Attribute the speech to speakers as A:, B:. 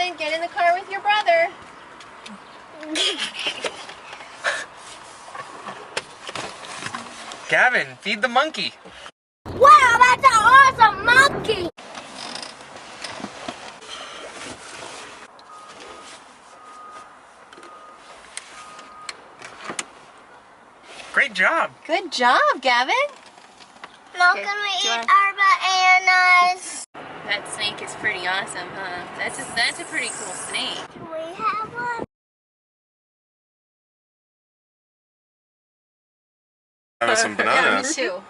A: Gavin, get in the car with your brother.
B: Gavin, feed the monkey.
C: Wow, that's an awesome monkey!
B: Great job.
A: Good job, Gavin.
C: Now
A: Okay,
C: can we
A: do you
C: eat
A: want-
C: our bananas?
A: That snake is pretty awesome, huh? That's a pretty cool snake.
C: Can we have one?
B: Have some banana.
A: Yeah, me too.